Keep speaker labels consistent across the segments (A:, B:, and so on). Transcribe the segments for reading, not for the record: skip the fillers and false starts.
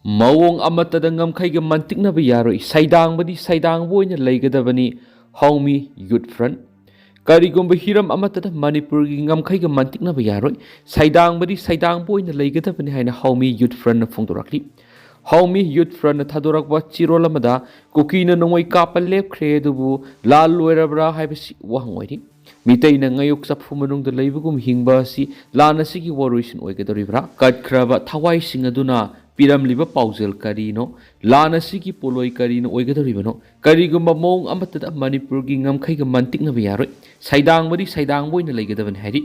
A: Mawong amatada ngamkhaiga mantiknaba yaroi saidangbadi saidangbo oina leigadabani Haumi Youth Front Karigumba hiram amatada Manipur gi ngamkhaiga mantiknaba yaroi saidangbadi saidangbo oina leigadabani haina Haumi Youth Front na phongdorakli Haumi Youth Front na thadorakba chirolamada Kuki na nongoi kapal lepkhre adubu lal loirabra haibasi wahangwairi Meetei na ngayok sa pumanong dalaybagum hingba si lana sigi waruisin oigadoribra kadkraba thawai singaduna Piram liba pausel karino lana sigi poloi karino oigadoribano karigumba mong amatada Manipur gi ngamkhaiga mantiknaba yaroi saidangmadi saidangboina leigadabani hairi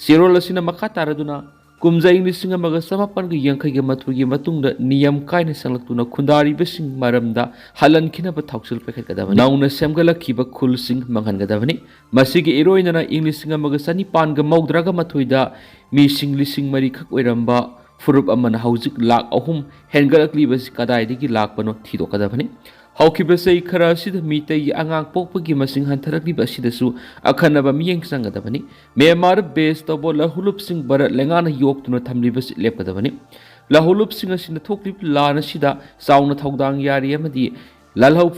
A: sirolasina makha taraduna kumjai lisinga maga samapan gi yangkhaiga mathugi matungda niyam kaina sanglaktuna khundari besing maramda halan khinaba thausil pekhatgadabani nauna semgalakhiba khulsing manghangadabani masigi eroinana inglising maga sani panga maudraga mathuida mi singlising mari khak oiramba Furup amana hauzik lak ahum hengalakliba kadaidagi lakpano thidokadabani haukibasai khara sida Meetei angang pokpagi masing hantarakliba sidasu akhanaba miyeng sangadabani memar base tobo lahulup sing barat lengana yoktuna thamliba lepkadabani lahulup sing asina thoklip lana sida sauna thaudang yari amadi lalhau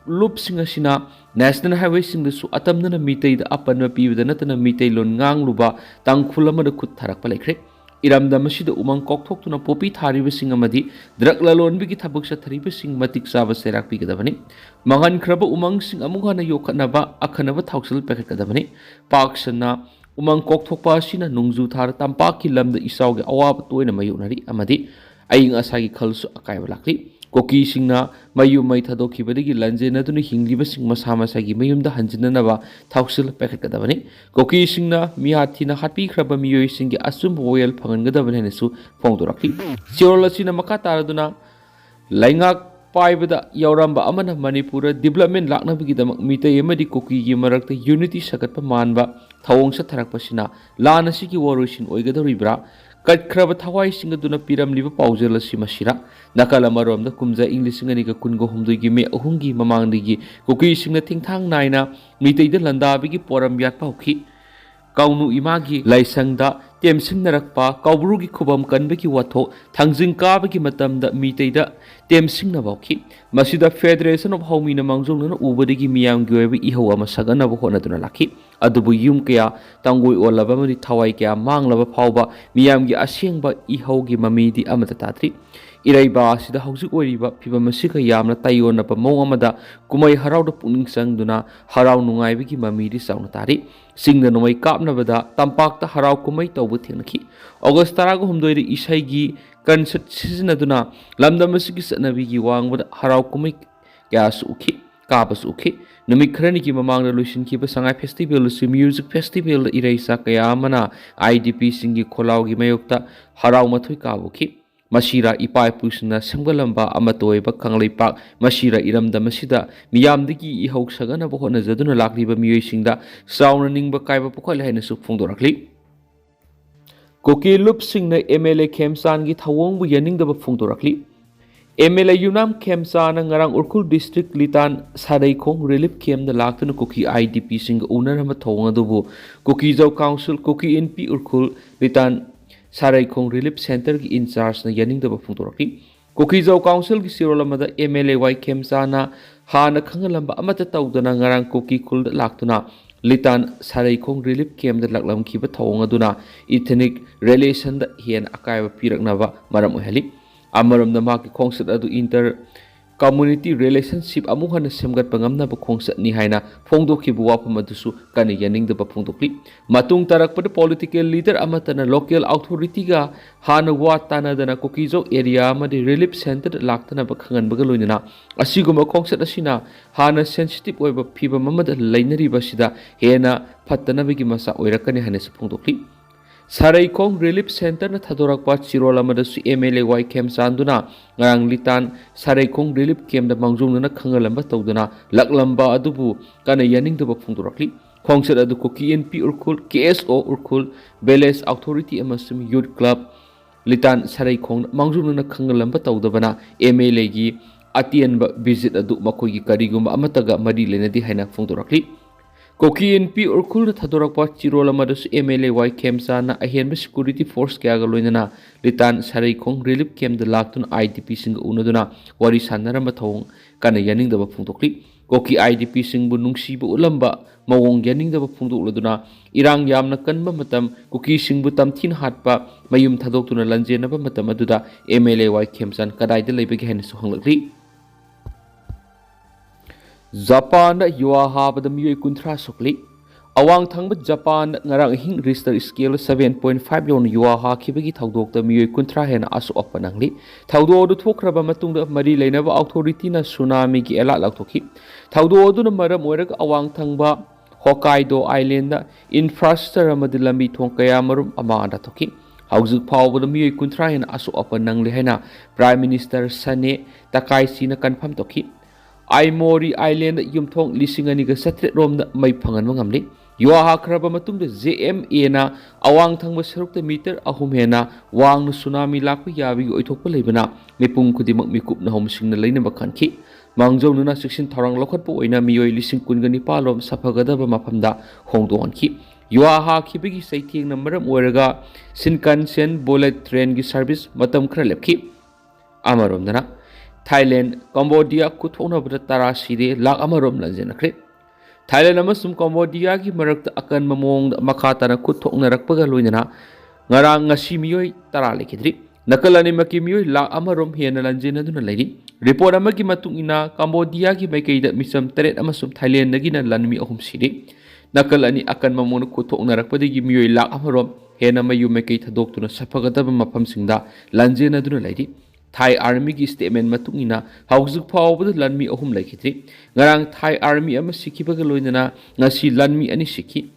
A: lup sing asina National Highway sing dasu atamnana Meetei da apanma pibada natana Meetei Lon ngangluba Tangkhul amada khut tharakpa laikre Iramda masida umang kokthokuna popi tharibasing amadi drug lalonbigi thabak sa tharibasing matik saba serak pigadabani mangan khraba umang sing amughana yokhanaba akhanaba thausil pekhatgadabani paksana umang kokthokpa asina nungju thar tampaki lamda isauge awaba toina mayunari amadi aing asagi khalsu akaiba lakli Kuki singna mayu mai thadokibadagi lanjena duni hingliba sing masama sagi mayumda hanjinanaba thausil pekhatgadabani Kuki singna mihathina hatpi khraba miyoi singi asum royal phangangadabani hanesu phongdorakli sirolasina makha taraduna laingak paibada yauramba amana Manipura development laknabigidamak Meetei amadi Kuki gi marakta unity sagatpa manba thawongsa tharakpasina lana sigi waroisin oigadoribra Kadkraba thawai singaduna piram liba paujela simasira nakala maromda kumja English ngani ka kungo humdugi me ahungi mamangdigi Kuki singna thingthang naina Meetei da landabigi poram yak pauki kaunu imagi laisangda temsing narakpa kaubrugi khubam kanbeki watho thangjing kabagi matamda Meetei da temsing na bauki masida Federation of Haumi na mangjong na ubadigi miyam gyoebi ihawa masagana bo honaduna laki adubu yum kya tangoi olaba mari thawai kya manglaba phawba miyam gi asengba ihaugi mamidi amata tatri iraiba sida hausik oiriba phiba masika yamna tayona pa mong amada kumai harauda puning sangduna harau nungaibigi mamidi sauna tari singna nomai kapnabada tampakta harau kumai tawbu thenaki August 13 isaigi concert sizinaduna lamdamasigi sanabigi wangbada harau kumai kya suki kabas uki numit kharani ki mamangda luisin ki Sangai Festival su music festival iraisa kaya amana IDP singi kholau gi mayokta harau mathoi kabuki masira ipai pusna semgalamba amatoiba kangleipak masira iramda masida miyamdigi ihau sagana bo hona jaduna lakliba miyoi singda sauna ningba kaiba pokhal haina su phongdorakli Kuki lup singna MLA Khemchand gi thawong bu yaningda ba phongdorakli MLA Yunam Khemchand ngarang Urkhul District Litan Saraikong Relief Camp da laktuna Kuki IDP sing owner hama thawang adubu Kuki Jau Council Kuki NP Urkhul Litan Saraikong Relief Center ki in charge na yaning da phungtoraki Kuki Jau Council ki sirolamada MLA Y Khemchand na hana khangalamba amata tawdana ngarang Kuki Khul da laktuna Litan Saraikong Relief Camp da laklam khiba thawang aduna ethnic relation da hian akaiba piraknaba maram ohali Amaramda maki khongsat adu inter community relationship amuhana semgat pangamna ba khongsat ni haina phongdoki bu wapam adusu kani yaning da phongdokli matung tarakpa political leader amatana local authority ga hana watana dana Kukijo area amadi relief center laktana ba khangan baga loinana asiguma khongsat asina hana sensitive oiba phiba mamada lainari basida hena phattana bigi masa oirakani hane phongdokli Saraikong Relief Center na thadorakpa chirolamada su MLA Y Khemchand duna ngarang Litan Saraikong Relief Camp da mangjong na khangalamba tawduna laklamba adubu kana yaning da phungdorakli khongsat adu Kuki NP Urkhul KSO Urkhul Village Authority amasum Youth Club Litan Saraikong mangjong na khangalamba tawdabana MLA gi atianba visit adu makoi gi kariguma amataga mari lenadi haina phungdorakli Kuki NP Urkul Tharakpa Chirolamadus MLA Khemchand Ahenba Security Force Kagaloinana Litan Sarikong Relief Camp the Laktun IDP Sing Unaduna Wari Sanarama Thong Kana Yaning the Bapuntokli Koki IDP Sing Bunungsi Ulamba Mawong Yaning the Bapuntuladuna Irang Yamna Kanba Matam Kuki Sing Tamthina hatpa Mayum Thadoktuna Lanjena Matamaduda MLA Khemchand Kadai the Labagahan Suhangli Japan Yuwa Habada Mui Kuntra Sokli Awang Thangba Japan Ngarang Hing Richter Scale 7.5 yon Yuwa Ha Kibagi Thaudok the Mui Kuntra Hen Asu Apanangli Thaudo the Tokraba Matung of Mari Lenava Authority na Tsunami Ki Ela Lautoki Thaudo do Maram Werek Awang Thangba Hokkaido Island Infrastructure Madilami Tonkayamarum Amanda Toki Hauzuk Power the Mui Kuntra Hen Asu Apanangli Hena Prime Minister Sane Takai Sina Kanpam Toki Aimori Island Yumthong Lisinganiga Satret Rom the Mai Pangan Mangamli. Yuaha Krabamatung the ZMA na Awang Thangba Seruk meter Ahumena, Wang no Tsunami Laku Yavi Oitopalibana, Mipung Kudimak Mikup na Home Sing the Lane Bakanki, Mangjo Nuna Section Tarang Lokat Poina Mio Lising Kungani Palom Sapagadaba Mapamda, Hongdoanki. Yuaha Kibigi Saiting Namaram Werega, Shinkansen Bullet Train Service, Matam Kralepki, Amarom Nana. Thailand, Cambodia, Kutona Bratara Siri, Lak Amarom Lanzenakre. Thailand Amasum Cambodia, Gimarak Akan Mamong, Makatana, Kutona Rakpagaluina, Naranga Simio, Taralikidri, Nakalani Makimio, Lak Amarom, Hiena Lanzena Duna Lady. Report Amaki Matungina, Cambodia, Gimake that Missam Teret Amasum Thailand, Nagina Lanmi Ohum City. Nakalani Akan Mamon Kutona Rakpadi Gimio, Lak Amarom, Hena Mayu make it a doctor, Sapagataba Mapam Singda, Lanzena Duna Lady. Thai Army ki statement matungina hauzuk phawbud lanmi ahum laikhitri ngarang Thai Army ama sikhibaga loinana ngasi lanmi ani sikhi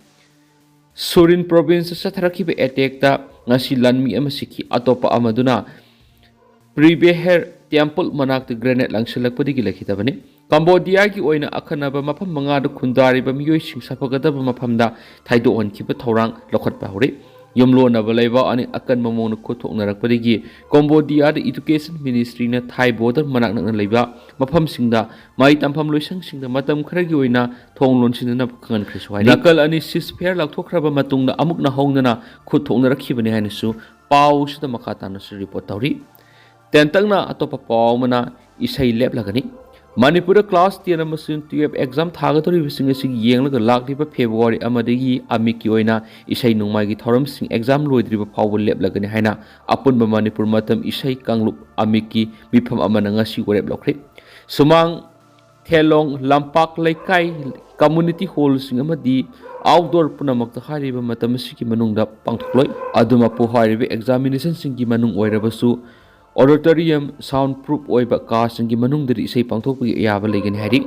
A: Surin province sa tharakiba attack ta ngasi lanmi ama sikhi atopa amaduna Prebeher temple manak the granite langsilakpadi gi lakhitabani Cambodia ki oina akhanaba mafam manga du khundari ba miyoi sing sapagadaba mafamda thaido onkiba thorang lokhat pa hore Yumlo Navaleva and Akan Mamon Kotok Narakpadigi, Cambodia, the Education Ministry, na Thai border Manak Leva, Mapam Singda, Mai Tampam Lusang Sing the Matam Kragioina, Tong Lonsin and Akan Kriswai. Nakal and his sister Laktokraba Matung, Amukna Hongana, Kotok Narakibani Hanisu, Paus the Makatanas reportori. Tentangna Atopa Paumana, Isai Leplagani. Manipura class 10 amasun 12 exam thagatori bising asing yenglaga lakliba February amadagi amiki oina isai nungmagi thoram sing exam loidriba phawbul leplagani haina apunba Manipur matam isai kanglup amiki mifam amana ngasi werep lokre sumang thelong lampak laikai community hall sing amadi outdoor punamak ta hariba matam siki manungda pangthloi aduma pu hariba examination singgi manung oirabasu Auditorium soundproof oiba car singgi manung dari isai pangthokpagi yaba legani hari